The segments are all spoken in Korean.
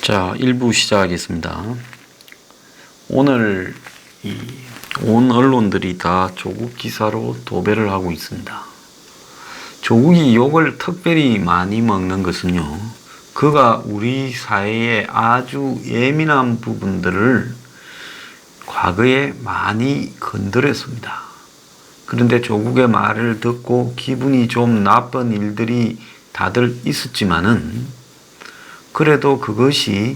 자, 1부 시작하겠습니다. 오늘 온 언론들이 다 조국 기사로 도배를 하고 있습니다. 조국이 욕을 특별히 많이 먹는 것은요, 그가 우리 사회의 아주 예민한 부분들을 과거에 많이 건드렸습니다. 그런데 조국의 말을 듣고 기분이 좀 나쁜 일들이 다들 있었지만은, 그래도 그것이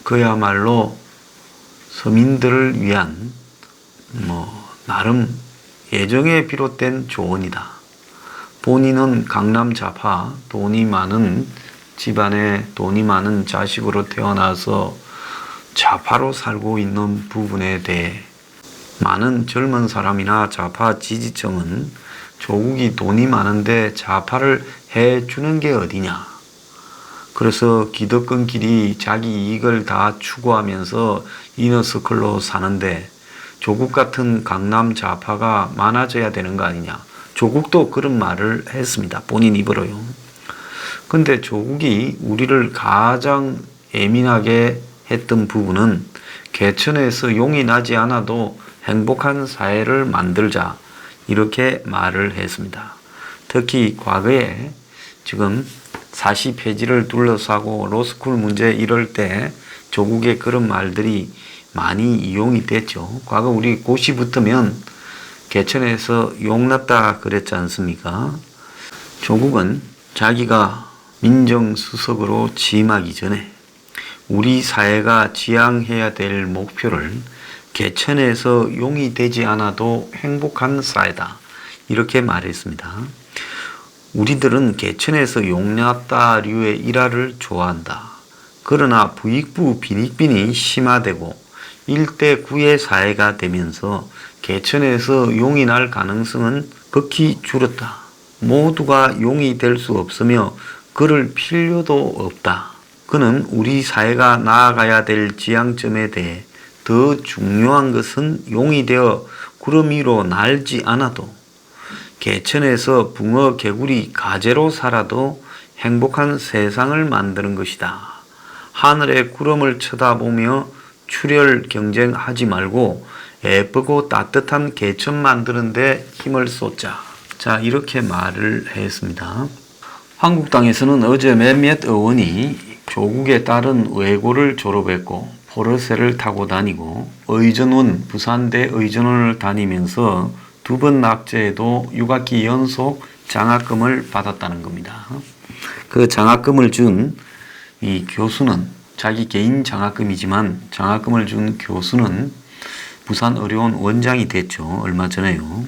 그야말로 서민들을 위한 나름 예정에 비롯된 조언이다. 본인은 강남 좌파, 돈이 많은 집안에 돈이 많은 자식으로 태어나서 좌파로 살고 있는 부분에 대해 많은 젊은 사람이나 좌파 지지층은 조국이 돈이 많은데 좌파를 해주는 게 어디냐. 그래서 기득권끼리 자기 이익을 다 추구하면서 이너서클로 사는데 조국 같은 강남 좌파가 많아져야 되는 거 아니냐. 조국도 그런 말을 했습니다. 본인 입으로요. 근데 조국이 우리를 가장 예민하게 했던 부분은 개천에서 용이 나지 않아도 행복한 사회를 만들자, 이렇게 말을 했습니다. 특히 과거에 지금 사시 폐지를 둘러싸고 로스쿨 문제 이럴 때 조국의 그런 말들이 많이 이용이 됐죠. 과거 우리 고시 붙으면 개천에서 용났다 그랬지 않습니까? 조국은 자기가 민정수석으로 취임하기 전에 우리 사회가 지향해야 될 목표를 개천에서 용이 되지 않아도 행복한 사회다, 이렇게 말했습니다. 우리들은 개천에서 용났다류의 일화를 좋아한다. 그러나 부익부 빈익빈이 심화되고 1대9의 사회가 되면서 개천에서 용이 날 가능성은 극히 줄었다. 모두가 용이 될 수 없으며 그럴 필요도 없다. 그는 우리 사회가 나아가야 될 지향점에 대해 더 중요한 것은 용이 되어 구름 위로 날지 않아도 개천에서 붕어 개구리 가재로 살아도 행복한 세상을 만드는 것이다. 하늘의 구름을 쳐다보며 출혈 경쟁하지 말고 예쁘고 따뜻한 개천 만드는 데 힘을 쏟자. 자, 이렇게 말을 했습니다. 한국당에서는 어제 몇몇 의원이 조국에 따른 외고를 졸업했고 포르쉐를 타고 다니고 의전원, 부산대 의전원을 다니면서 2번 낙제에도 6학기 연속 장학금을 받았다는 겁니다. 그 장학금을 준 이 교수는 자기 개인 장학금이지만 장학금을 준 교수는 부산의료원 원장이 됐죠. 얼마 전에요.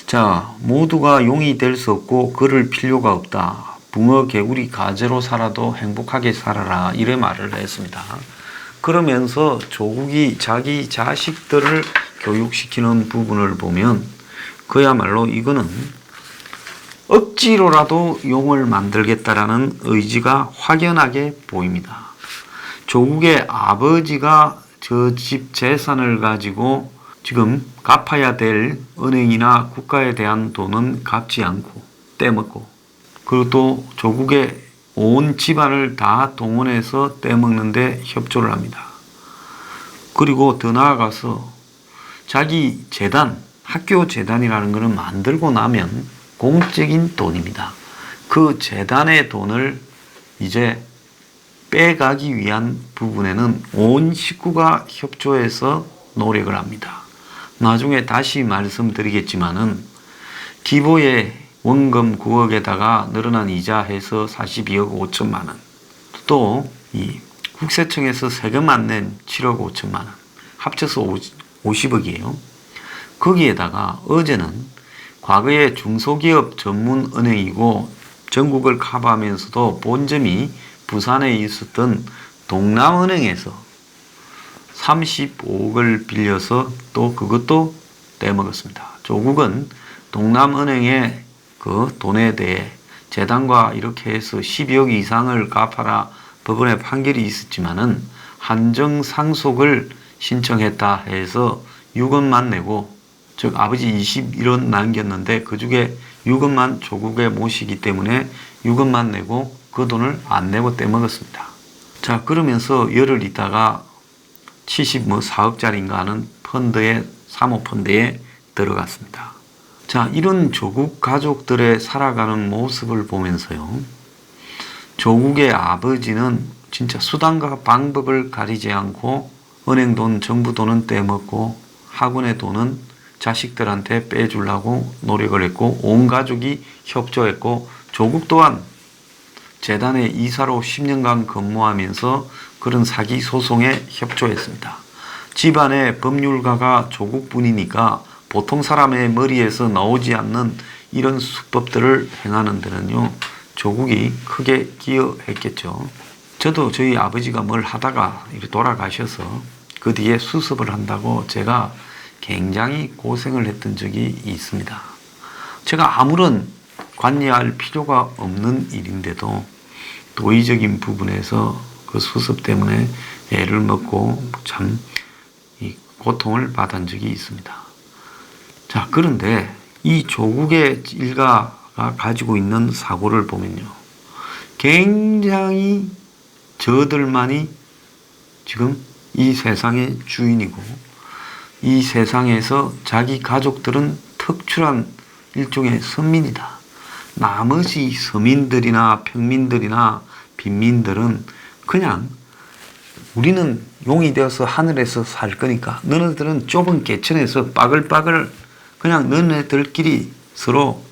자, 모두가 용이 될 수 없고 그럴 필요가 없다. 붕어 개구리 가재로 살아도 행복하게 살아라, 이래 말을 했습니다. 그러면서 조국이 자기 자식들을 교육시키는 부분을 보면 그야말로 이거는 억지로라도 용을 만들겠다라는 의지가 확연하게 보입니다. 조국의 아버지가 저 집 재산을 가지고 지금 갚아야 될 은행이나 국가에 대한 돈은 갚지 않고 떼먹고, 그리고 또 조국의 온 집안을 다 동원해서 떼먹는데 협조를 합니다. 그리고 더 나아가서 자기 재단, 학교 재단이라는 것을 만들고 나면 공적인 돈입니다. 그 재단의 돈을 이제 빼가기 위한 부분에는 온 식구가 협조해서 노력을 합니다. 나중에 다시 말씀드리겠지만은 기보의 원금 9억에다가 늘어난 이자 해서 42억 5천만 원, 또 이 국세청에서 세금 안 낸 7억 5천만 원, 합쳐서 50억이에요. 거기에다가 어제는 과거에 중소기업 전문 은행이고 전국을 커버하면서도 본점이 부산에 있었던 동남은행에서 35억을 빌려서 또 그것도 떼먹었습니다. 조국은 동남은행의 그 돈에 대해 재단과 이렇게 해서 12억 이상을 갚아라 법원에 판결이 있었지만은 한정 상속을 신청했다 해서 6억만 내고, 즉 아버지 21억 남겼는데 그 중에 6억만 조국에 모시기 때문에 6억만 내고 그 돈을 안 내고 떼먹었습니다. 자, 그러면서 열흘 있다가 74억짜리인가 하는 펀드에, 사모펀드에 들어갔습니다. 자, 이런 조국 가족들의 살아가는 모습을 보면서요, 조국의 아버지는 진짜 수단과 방법을 가리지 않고 은행 돈, 정부 돈은 떼먹고 학원의 돈은 자식들한테 빼주려고 노력을 했고, 온 가족이 협조했고, 조국 또한 재단의 이사로 10년간 근무하면서 그런 사기 소송에 협조했습니다. 집안의 법률가가 조국뿐이니까 보통 사람의 머리에서 나오지 않는 이런 수법들을 행하는 데는요, 조국이 크게 기여했겠죠. 저도 저희 아버지가 뭘 하다가 이렇게 돌아가셔서 그 뒤에 수습을 한다고 제가 굉장히 고생을 했던 적이 있습니다. 제가 아무런 관여할 필요가 없는 일인데도 도의적인 부분에서 그 수습 때문에 애를 먹고 참 고통을 받은 적이 있습니다. 자, 그런데 이 조국의 일가가 가지고 있는 사고를 보면요, 굉장히 저들만이 지금 이 세상의 주인이고, 이 세상에서 자기 가족들은 특출한 일종의 선민이다. 나머지 서민들이나 평민들이나 빈민들은 그냥 우리는 용이 되어서 하늘에서 살 거니까 너네들은 좁은 개천에서 빠글빠글 그냥 너네들끼리 서로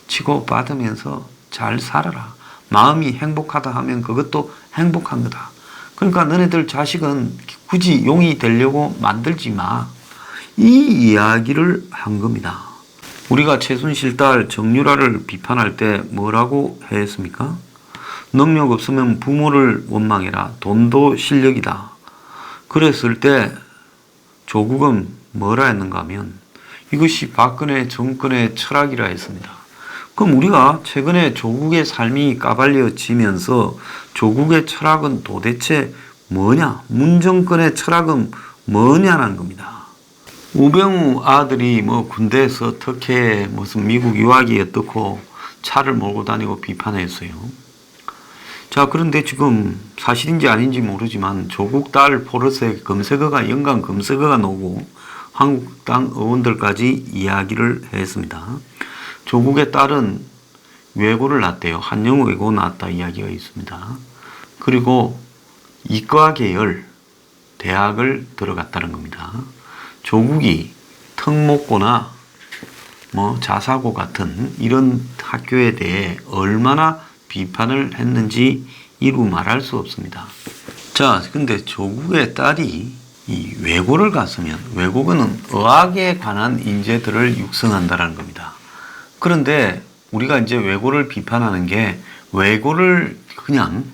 치고받으면서 잘 살아라. 마음이 행복하다 하면 그것도 행복한 거다. 그러니까 너네들 자식은 굳이 용이 되려고 만들지 마. 이 이야기를 한 겁니다. 우리가 최순실 딸 정유라를 비판할 때 뭐라고 했습니까? 능력 없으면 부모를 원망해라. 돈도 실력이다. 그랬을 때 조국은 뭐라 했는가 하면 이것이 박근혜 정권의 철학이라 했습니다. 그럼 우리가 최근에 조국의 삶이 까발려지면서 조국의 철학은 도대체 뭐냐? 문정권의 철학은 뭐냐는 겁니다. 우병우 아들이 뭐 군대에서 특혜 무슨 미국 유학이 어떻고 차를 몰고 다니고 비판했어요. 자, 그런데 지금 사실인지 아닌지 모르지만 조국 딸 포르쉐 검색어가 연간 검색어가 나오고 한국당 의원들까지 이야기를 했습니다. 조국의 딸은 외고를 나왔대요. 한영 외고 나왔다 이야기가 있습니다. 그리고 이과 계열 대학을 들어갔다는 겁니다. 조국이 특목고나 뭐 자사고 같은 이런 학교에 대해 얼마나 비판을 했는지 이루 말할 수 없습니다. 자, 근데 조국의 딸이 이 외고를 갔으면 외고는 의학에 관한 인재들을 육성한다는 겁니다. 그런데 우리가 이제 외고를 비판하는 게 외고를 그냥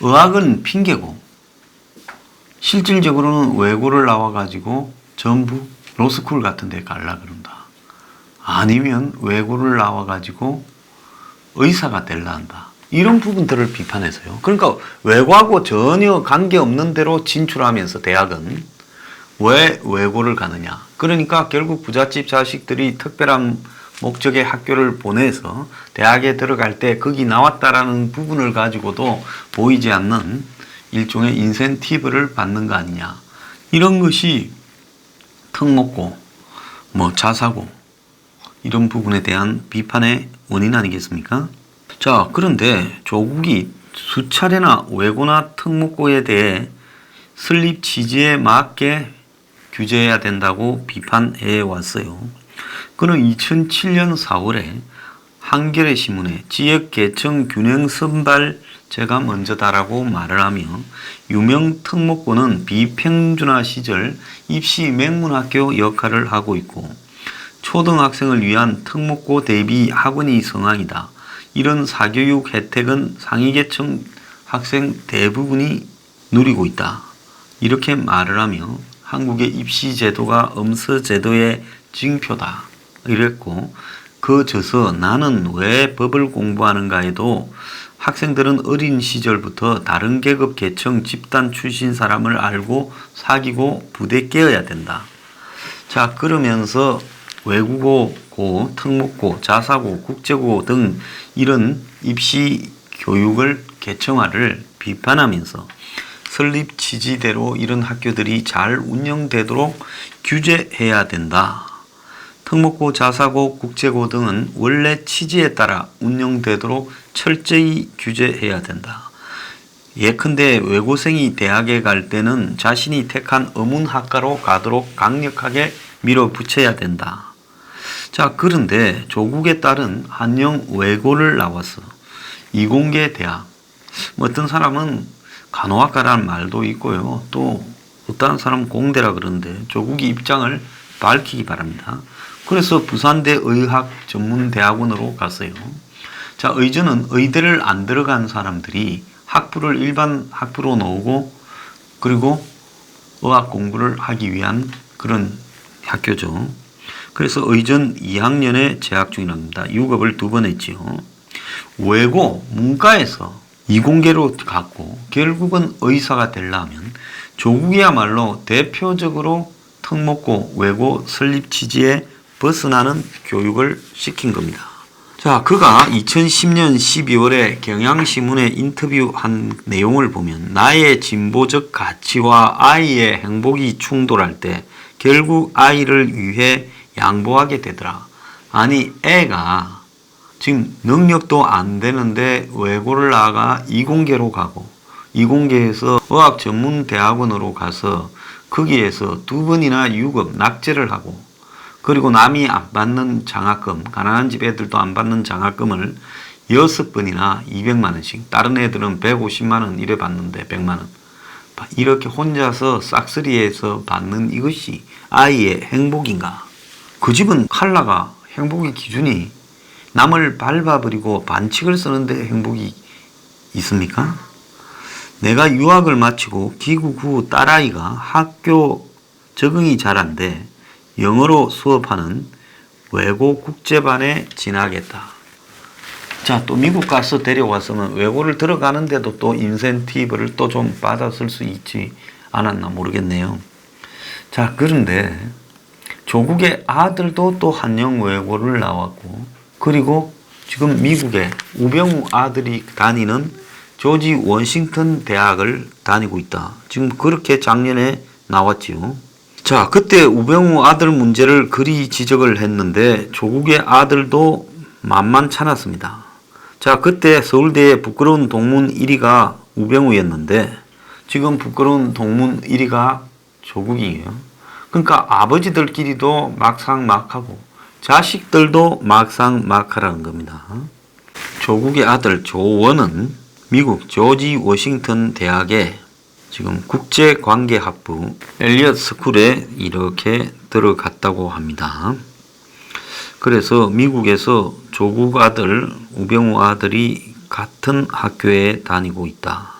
의학은 핑계고 실질적으로는 외고를 나와가지고 전부 로스쿨 같은 데 갈라 그런다. 아니면 외고를 나와가지고 의사가 될라 한다. 이런 부분들을 비판해서요. 그러니까 외고하고 전혀 관계없는 데로 진출하면서 대학은 왜 외고를 가느냐. 그러니까 결국 부잣집 자식들이 특별한 목적의 학교를 보내서 대학에 들어갈 때 거기 나왔다라는 부분을 가지고도 보이지 않는 일종의 인센티브를 받는 거 아니냐. 이런 것이 특목고, 뭐 자사고 이런 부분에 대한 비판의 원인 아니겠습니까? 자, 그런데 조국이 수차례나 외고나 특목고에 대해 설립 취지에 맞게 규제해야 된다고 비판해 왔어요. 그는 2007년 4월에 한겨레 신문에 지역계층 균형 선발제가 먼저다라고 말을 하며 유명 특목고는 비평준화 시절 입시 명문학교 역할을 하고 있고 초등학생을 위한 특목고 대비 학원이 성황이다. 이런 사교육 혜택은 상위계층 학생 대부분이 누리고 있다. 이렇게 말을 하며 한국의 입시 제도가 엄서 제도의 징표다. 이랬고 그저서 나는 왜 법을 공부하는가에도 학생들은 어린 시절부터 다른 계급 계층 집단 출신 사람을 알고 사귀고 부대 깨어야 된다. 자, 그러면서 외국어, 고, 특목고, 자사고, 국제고 등 이런 입시 교육을 계층화를 비판하면서 설립 취지대로 이런 학교들이 잘 운영되도록 규제해야 된다. 특목고, 자사고, 국제고 등은 원래 취지에 따라 운영되도록 철저히 규제해야 된다. 예컨대 외고생이 대학에 갈 때는 자신이 택한 어문학과로 가도록 강력하게 밀어붙여야 된다. 자, 그런데 조국에 따른 한영 외고를 나와서 이공계 대학, 어떤 사람은 간호학과라는 말도 있고요. 또 어떤 사람은 공대라 그러는데 조국이 입장을 밝히기 바랍니다. 그래서 부산대 의학전문대학원으로 갔어요. 자, 의전은 의대를 안 들어간 사람들이 학부를 일반 학부로 놓고 그리고 의학 공부를 하기 위한 그런 학교죠. 그래서 의전 2학년에 재학 중이랍니다. 유급을 2번 했지요. 외고 문과에서 이공계로 갔고 결국은 의사가 되려면 조국이야말로 대표적으로 특목고 외고 설립 취지에 벗어나는 교육을 시킨 겁니다. 자, 그가 2010년 12월에 경향신문에 인터뷰한 내용을 보면 나의 진보적 가치와 아이의 행복이 충돌할 때 결국 아이를 위해 양보하게 되더라. 아니, 애가 지금 능력도 안 되는데 외고를 나가 이공계로 가고 이공계에서 의학전문대학원으로 가서 거기에서 2번이나 유급 낙제를 하고 그리고 남이 안 받는 장학금, 가난한 집 애들도 안 받는 장학금을 6번이나 200만 원씩, 다른 애들은 150만 원 이래 받는데 100만 원. 이렇게 혼자서 싹쓸이해서 받는 이것이 아이의 행복인가? 그 집은 칼라가 행복의 기준이 남을 밟아버리고 반칙을 쓰는데 행복이 있습니까? 내가 유학을 마치고 귀국 후 딸아이가 학교 적응이 잘 안 돼 영어로 수업하는 외고 국제반에 진학했다. 자, 또 미국 가서 데려왔으면 외고를 들어가는데도 또 인센티브를 또 좀 받았을 수 있지 않았나 모르겠네요. 자, 그런데 조국의 아들도 또 한영 외고를 나왔고 그리고 지금 미국에 우병우 아들이 다니는 조지 워싱턴 대학을 다니고 있다. 지금 그렇게 작년에 나왔지요. 자, 그때 우병우 아들 문제를 그리 지적을 했는데 조국의 아들도 만만찮았습니다. 자, 그때 서울대의 부끄러운 동문 1위가 우병우였는데 지금 부끄러운 동문 1위가 조국이에요. 그러니까 아버지들끼리도 막상막하고 자식들도 막상막하라는 겁니다. 조국의 아들 조원은 미국 조지 워싱턴 대학에 지금 국제관계학부 엘리엇 스쿨에 이렇게 들어갔다고 합니다. 그래서 미국에서 조국 아들, 우병우 아들이 같은 학교에 다니고 있다.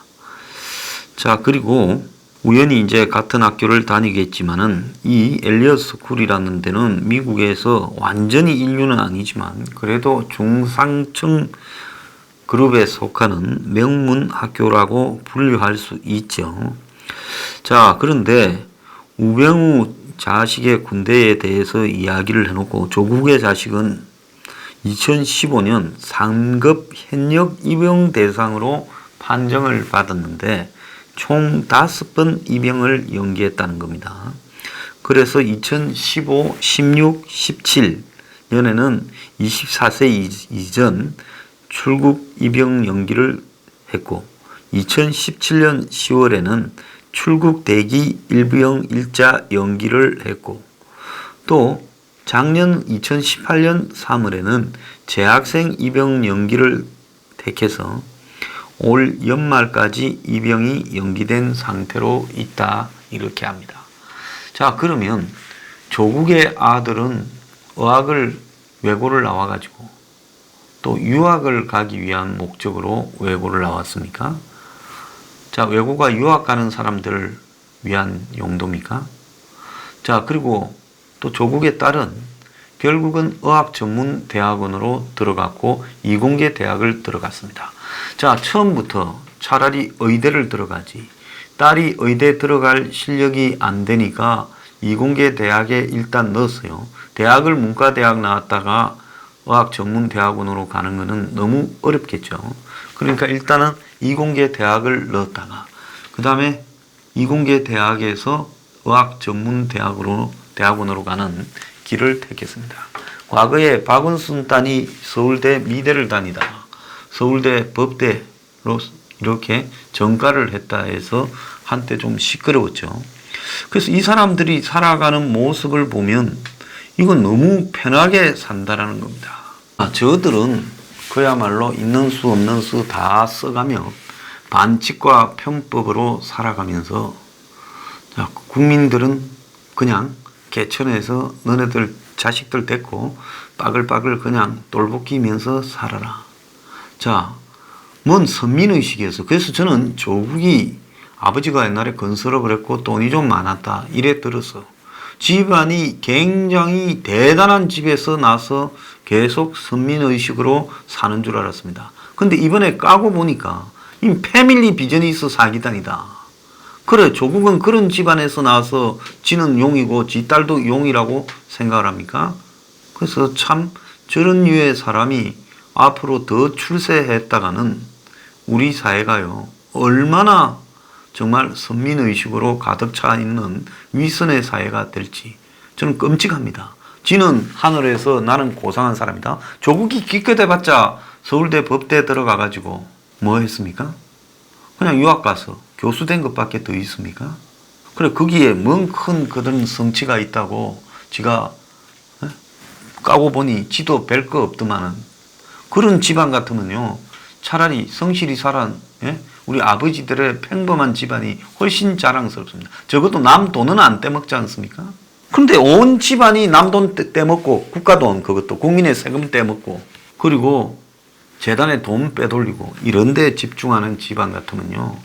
자, 그리고 우연히 이제 같은 학교를 다니겠지만은 이 엘리엇 스쿨이라는 데는 미국에서 완전히 인류는 아니지만 그래도 중상층 그룹에 속하는 명문 학교라고 분류할 수 있죠. 자, 그런데 우병우 자식의 군대에 대해서 이야기를 해놓고 조국의 자식은 2015년 상급 현역 입영 대상으로 판정을 받았는데 총 5번 입영을 연기했다는 겁니다. 그래서 2015, 16, 17년에는 24세 이전 출국 입영 연기를 했고 2017년 10월에는 출국 대기 입영 일자 연기를 했고 또 작년 2018년 3월에는 재학생 입영 연기를 택해서 올 연말까지 입영이 연기된 상태로 있다 이렇게 합니다. 자, 그러면 조국의 아들은 의학을 외고를 나와가지고 또 유학을 가기 위한 목적으로 외고를 나왔습니까? 자, 외고가 유학 가는 사람들을 위한 용도입니까? 자, 그리고 또 조국의 딸은 결국은 의학전문대학원으로 들어갔고 이공계 대학을 들어갔습니다. 자, 처음부터 차라리 의대를 들어가지 딸이 의대 들어갈 실력이 안 되니까 이공계 대학에 일단 넣었어요. 대학을 문과대학 나왔다가 의학전문대학원으로 가는 것은 너무 어렵겠죠. 그러니까 일단은 이공계 대학을 넣었다가 그 다음에 이공계 대학에서 의학 전문 대학원으로 가는 길을 택했습니다. 과거에 박은순 딸이 서울대 미대를 다니다가 서울대 법대로 이렇게 전과를 했다 해서 한때 좀 시끄러웠죠. 그래서 이 사람들이 살아가는 모습을 보면 이건 너무 편하게 산다라는 겁니다. 저들은 그야말로 있는 수 없는 수 다 써가며 반칙과 편법으로 살아가면서 국민들은 그냥 개천에서 너네들 자식들 데리고 빠글빠글 그냥 똘복이면서 살아라. 자, 뭔 선민의식이었어. 그래서 저는 조국이 아버지가 옛날에 건설업을 했고 돈이 좀 많았다 이래 들어서 집안이 굉장히 대단한 집에서 나서 계속 선민의식으로 사는 줄 알았습니다. 근데 이번에 까고 보니까 이 패밀리 비즈니스 사기단이다. 그래, 조국은 그런 집안에서 나와서 지는 용이고 지 딸도 용이라고 생각을 합니까? 그래서 참 저런 류의 사람이 앞으로 더 출세했다가는 우리 사회가요 얼마나 정말 선민의식으로 가득 차 있는 위선의 사회가 될지 저는 끔찍합니다. 지는 하늘에서 나는 고상한 사람이다. 조국이 기껏 해봤자 서울대 법대 들어가가지고 뭐 했습니까? 그냥 유학 가서 교수 된 것밖에 더 있습니까? 그래, 거기에 뭔 큰 그런 성취가 있다고 지가 까고 보니 지도 별 거 없더만은. 그런 집안 같으면요 차라리 성실히 살아 우리 아버지들의 평범한 집안이 훨씬 자랑스럽습니다. 적어도 남 돈은 안 떼먹지 않습니까? 근데 온 집안이 남 돈 떼먹고 국가 돈 그것도 국민의 세금 떼먹고 그리고 재단에 돈 빼돌리고 이런 데 집중하는 집안 같으면요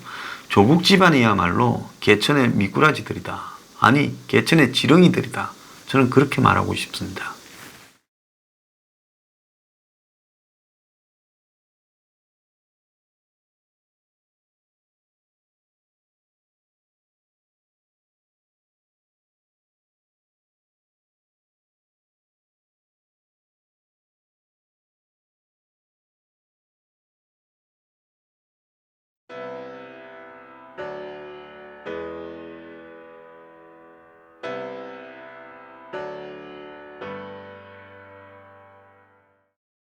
조국 집안이야말로 개천의 미꾸라지들이다. 아니 개천의 지렁이들이다. 저는 그렇게 말하고 싶습니다.